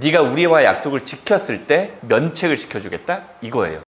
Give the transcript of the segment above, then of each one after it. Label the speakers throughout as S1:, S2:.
S1: 네가 우리와 약속을 지켰을 때 면책을 시켜주겠다 이거예요.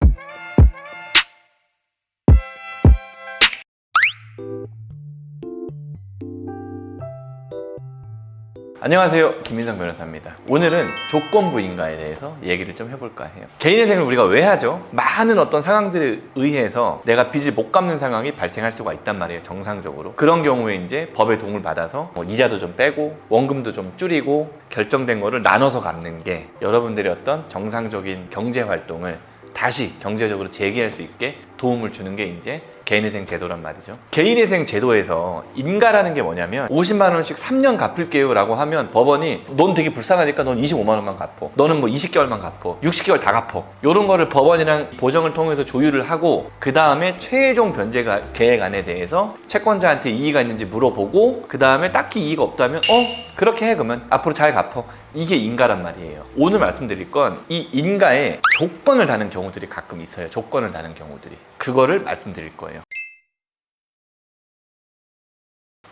S1: 안녕하세요, 김민성 변호사입니다. 오늘은 조건부 인가에 대해서 얘기를 좀 해볼까 해요. 개인의 생을 우리가 왜 하죠? 많은 어떤 상황들에 의해서 내가 빚을 못 갚는 상황이 발생할 수가 있단 말이에요, 정상적으로. 그런 경우에 이제 법의 도움을 받아서 이자도 좀 빼고 원금도 좀 줄이고 결정된 거를 나눠서 갚는 게 여러분들의 어떤 정상적인 경제 활동을 다시 경제적으로 재개할 수 있게 도움을 주는 게 이제 개인회생 제도란 말이죠. 개인회생 제도에서 인가라는 게 뭐냐면 50만 원씩 3년 갚을게요 라고 하면 법원이 넌 되게 불쌍하니까 넌 25만 원만 갚어, 너는 뭐 20개월만 갚어, 60개월 다 갚어, 이런 거를 법원이랑 보정을 통해서 조율을 하고 그 다음에 최종 변제 계획안에 대해서 채권자한테 이의가 있는지 물어보고 그 다음에 딱히 이의가 없다면 그렇게 해, 그러면 앞으로 잘 갚어. 이게 인가란 말이에요. 오늘 말씀드릴 건 이 인가에 조건을 다는 경우들이 가끔 있어요. 조건을 다는 경우들이. 그거를 말씀드릴 거예요.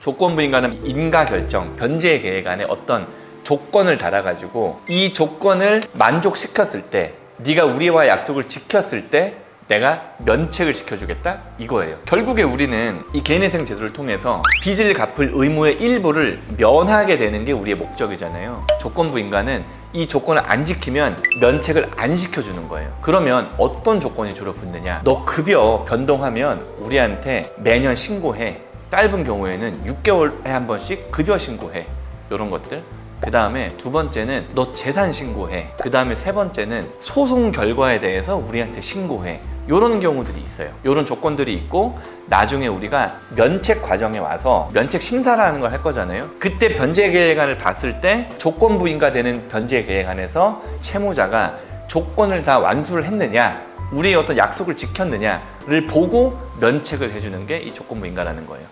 S1: 조건부 인가는 인가 결정, 변제 계획안에 어떤 조건을 달아가지고 이 조건을 만족시켰을 때, 네가 우리와 약속을 지켰을 때 내가 면책을 시켜주겠다 이거예요. 결국에 우리는 이 개인회생 제도를 통해서 빚을 갚을 의무의 일부를 면하게 되는 게 우리의 목적이잖아요. 조건부 인가는 이 조건을 안 지키면 면책을 안 시켜주는 거예요. 그러면 어떤 조건이 주로 붙느냐? 너 급여 변동하면 우리한테 매년 신고해. 짧은 경우에는 6개월에 한 번씩 급여 신고해. 이런 것들. 그 다음에 두 번째는 너 재산 신고해. 그 다음에 세 번째는 소송 결과에 대해서 우리한테 신고해. 이런 경우들이 있어요. 이런 조건들이 있고 나중에 우리가 면책 과정에 와서 면책 심사라는 걸 할 거잖아요. 그때 변제 계획안을 봤을 때 조건부 인가되는 변제 계획안에서 채무자가 조건을 다 완수를 했느냐, 우리의 어떤 약속을 지켰느냐를 보고 면책을 해주는 게 이 조건부 인가라는 거예요.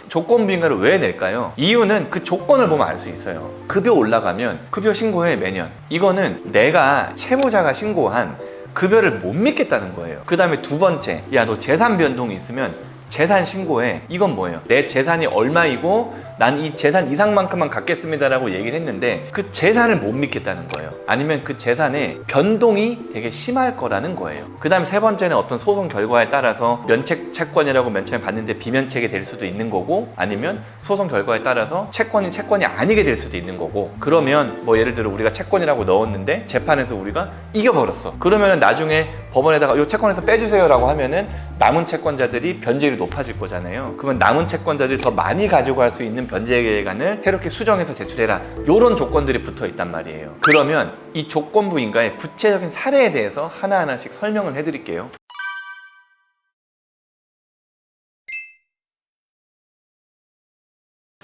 S1: 조건부 인가를 왜 낼까요? 이유는 그 조건을 보면 알 수 있어요. 급여 올라가면 급여 신고해, 매년. 이거는 내가 채무자가 신고한 급여를 못 믿겠다는 거예요. 그 다음에 두 번째, 야, 너 재산 변동이 있으면 재산 신고해. 이건 뭐예요? 내 재산이 얼마이고 난 이 재산 이상만큼만 갖겠습니다 라고 얘기를 했는데 그 재산을 못 믿겠다는 거예요. 아니면 그 재산의 변동이 되게 심할 거라는 거예요. 그 다음에 세 번째는 어떤 소송 결과에 따라서 면책 채권이라고 면책을 받는데 비면책이 될 수도 있는 거고, 아니면 소송 결과에 따라서 채권이 아니게 될 수도 있는 거고. 그러면 뭐 예를 들어 우리가 채권이라고 넣었는데 재판에서 우리가 이겨버렸어. 그러면은 나중에 법원에다가 이 채권에서 빼주세요 라고 하면은 남은 채권자들이 변제율이 높아질 거잖아요. 그러면 남은 채권자들이 더 많이 가지고 갈 수 있는 변제 계획안을 새롭게 수정해서 제출해라. 이런 조건들이 붙어 있단 말이에요. 그러면 이 조건부 인가의 구체적인 사례에 대해서 하나하나씩 설명을 해드릴게요.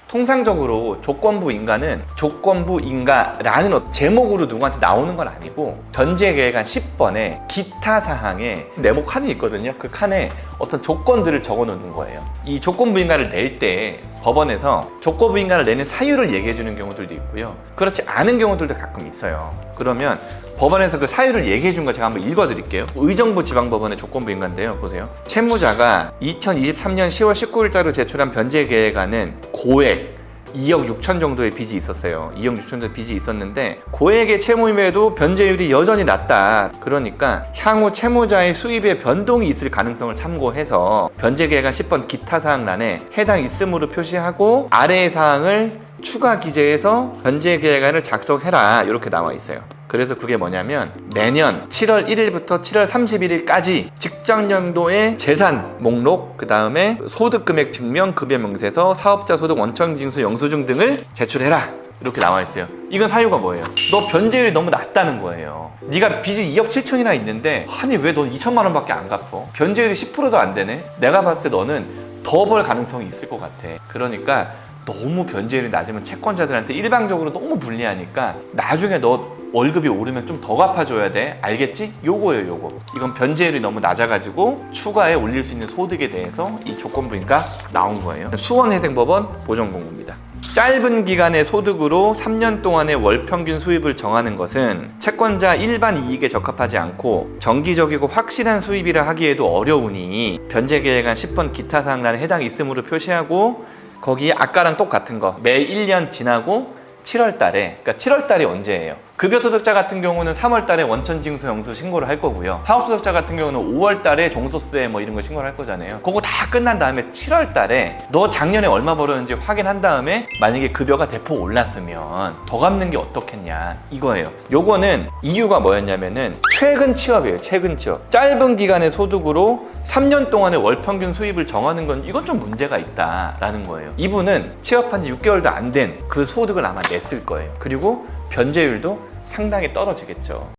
S1: 통상적으로 조건부 인가는 조건부 인가라는 제목으로 누구한테 나오는 건 아니고 변제 계획안 10번에 기타 사항에 네모 칸이 있거든요. 그 칸에 어떤 조건들을 적어 놓는 거예요. 이 조건부 인가를 낼 때 법원에서 조건부 인가를 내는 사유를 얘기해 주는 경우들도 있고요. 그렇지 않은 경우들도 가끔 있어요. 그러면 법원에서 그 사유를 얘기해 준 거 제가 한번 읽어 드릴게요. 의정부 지방법원의 조건부 인가인데요. 보세요. 채무자가 2023년 10월 19일자로 제출한 변제 계획안은 고액 2억 6천 정도의 빚이 있었어요. 2억 6천 정도의 빚이 있었는데 고액의 채무임에도 변제율이 여전히 낮다. 그러니까 향후 채무자의 수입에 변동이 있을 가능성을 참고해서 변제계획안 10번 기타 사항란에 해당 있음으로 표시하고 아래의 사항을 추가 기재해서 변제계획안을 작성해라. 이렇게 나와 있어요. 그래서 그게 뭐냐면 매년 7월 1일부터 7월 31일까지 직장 연도의 재산 목록, 그 다음에 소득금액 증명, 급여명세서, 사업자 소득 원천징수 영수증 등을 제출해라. 이렇게 나와 있어요. 이건 사유가 뭐예요? 너 변제율이 너무 낮다는 거예요. 네가 빚이 2억 7천이나 있는데 아니 왜 너 2천만 원밖에 안 갚어? 변제율이 10%도 안 되네? 내가 봤을 때 너는 더 벌 가능성이 있을 것 같아. 그러니까 너무 변제율이 낮으면 채권자들한테 일방적으로 너무 불리하니까 나중에 너 월급이 오르면 좀 더 갚아줘야 돼. 알겠지? 요거예요, 요거. 이건 변제율이 너무 낮아가지고 추가에 올릴 수 있는 소득에 대해서 이 조건부인가 나온 거예요. 수원회생법원 보정공고입니다. 짧은 기간의 소득으로 3년 동안의 월 평균 수입을 정하는 것은 채권자 일반 이익에 적합하지 않고 정기적이고 확실한 수입이라 하기에도 어려우니 변제계획안 10번 기타 사항란에 해당이 있음으로 표시하고 거기에 아까랑 똑같은 거 매 1년 지나고 7월 달에, 그러니까 7월 달이 언제예요? 급여소득자 같은 경우는 3월 달에 원천징수 영수 신고를 할 거고요. 사업소득자 같은 경우는 5월 달에 종소세 뭐 이런 거 신고를 할 거잖아요. 그거 다 끝난 다음에 7월 달에 너 작년에 얼마 벌었는지 확인한 다음에 만약에 급여가 대폭 올랐으면 더 갚는 게 어떻겠냐 이거예요. 요거는 이유가 뭐였냐면은 최근 취업이에요. 최근 취업. 짧은 기간의 소득으로 3년 동안의 월 평균 수입을 정하는 건 이건 좀 문제가 있다라는 거예요. 이분은 취업한 지 6개월도 안 된 그 소득을 아마 냈을 거예요. 그리고 변제율도 상당히 떨어지겠죠.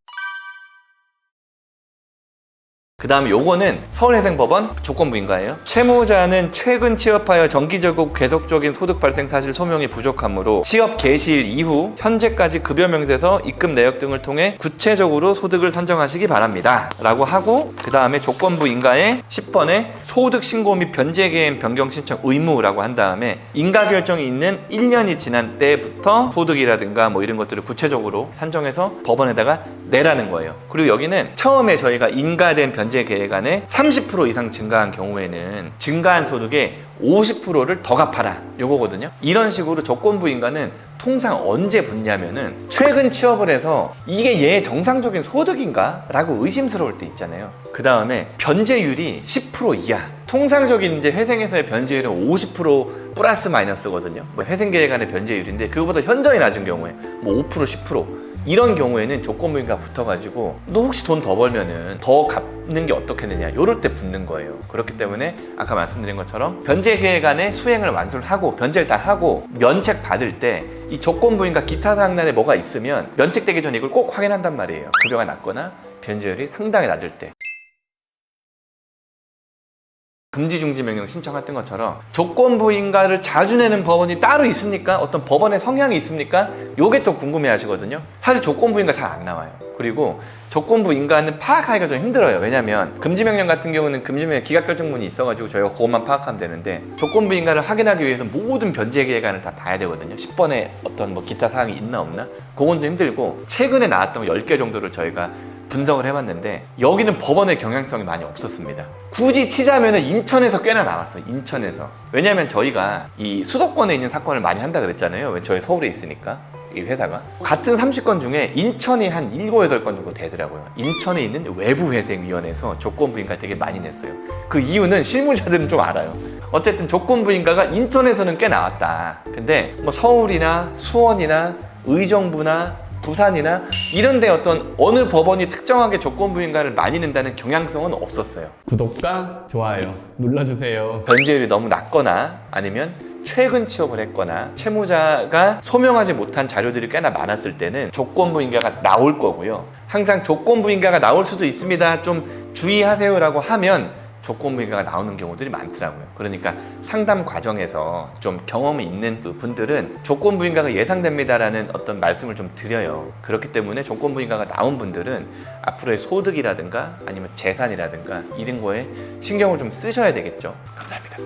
S1: 그 다음에 요거는 서울회생법원 조건부인가예요. 채무자는 최근 취업하여 정기적이고 계속적인 소득 발생 사실 소명이 부족하므로 취업 개시일 이후 현재까지 급여 명세서 입금 내역 등을 통해 구체적으로 소득을 산정하시기 바랍니다 라고 하고, 그 다음에 조건부인가에 10번에 소득 신고 및 변제 개인 변경 신청 의무라고 한 다음에 인가 결정이 있는 1년이 지난 때부터 소득이라든가 뭐 이런 것들을 구체적으로 산정해서 법원에다가 내라는 거예요. 그리고 여기는 처음에 저희가 인가된 변제 계획안에 30% 이상 증가한 경우에는 증가한 소득의 50%를 더 갚아라 요거거든요. 이런 식으로 조건부 인가는 통상 언제 붙냐면은 최근 취업을 해서 이게 얘 정상적인 소득인가? 라고 의심스러울 때 있잖아요. 그 다음에 변제율이 10% 이하. 통상적인 이제 회생에서의 변제율은 50% 플러스 마이너스거든요. 뭐 회생계획안의 변제율인데 그거보다 현저히 낮은 경우에 뭐 5%, 10% 이런 경우에는 조건부인가 붙어가지고 너 혹시 돈 더 벌면은 더 갚는 게 어떻겠느냐 요럴 때 붙는 거예요. 그렇기 때문에 아까 말씀드린 것처럼 변제계획안의 수행을 완수를 하고 변제를 다 하고 면책 받을 때 이 조건부인가 기타 사항란에 뭐가 있으면 면책되기 전에 이걸 꼭 확인한단 말이에요. 급여가 낮거나 변제율이 상당히 낮을 때. 금지중지명령 신청했던 것처럼 조건부인가를 자주 내는 법원이 따로 있습니까? 어떤 법원의 성향이 있습니까? 요게 또 궁금해 하시거든요. 사실 조건부인가 잘 안 나와요. 그리고 조건부인가는 파악하기가 좀 힘들어요. 왜냐면 금지명령 같은 경우는 금지명령 기각결정문이 있어가지고 저희가 그것만 파악하면 되는데 조건부인가를 확인하기 위해서 모든 변제계획안을 다 봐야 되거든요. 10번에 어떤 뭐 기타 사항이 있나 없나? 그건 좀 힘들고 최근에 나왔던 10개 정도를 저희가 분석을 해봤는데 여기는 법원의 경향성이 많이 없었습니다. 굳이 치자면은 인천에서 꽤나 나왔어요. 인천에서. 왜냐면 저희가 이 수도권에 있는 사건을 많이 한다 그랬잖아요. 왜 저희 서울에 있으니까 이 회사가. 같은 30건 중에 인천이 한 7, 8건 정도 되더라고요. 인천에 있는 외부회생위원회에서 조건부인가 되게 많이 냈어요. 그 이유는 실무자들은 좀 알아요. 어쨌든 조건부인가가 인천에서는 꽤 나왔다. 근데 뭐 서울이나 수원이나 의정부나 부산이나 이런데 어떤 어느 법원이 특정하게 조건부인가를 많이 낸다는 경향성은 없었어요.
S2: 구독과 좋아요 눌러주세요.
S1: 변제율이 너무 낮거나 아니면 최근 취업을 했거나 채무자가 소명하지 못한 자료들이 꽤나 많았을 때는 조건부인가가 나올 거고요. 항상 조건부인가가 나올 수도 있습니다. 좀 주의하세요라고 하면 조건부인가가 나오는 경우들이 많더라고요. 그러니까 상담 과정에서 좀 경험이 있는 분들은 조건부인가가 예상됩니다라는 어떤 말씀을 좀 드려요. 그렇기 때문에 조건부인가가 나온 분들은 앞으로의 소득이라든가 아니면 재산이라든가 이런 거에 신경을 좀 쓰셔야 되겠죠. 감사합니다.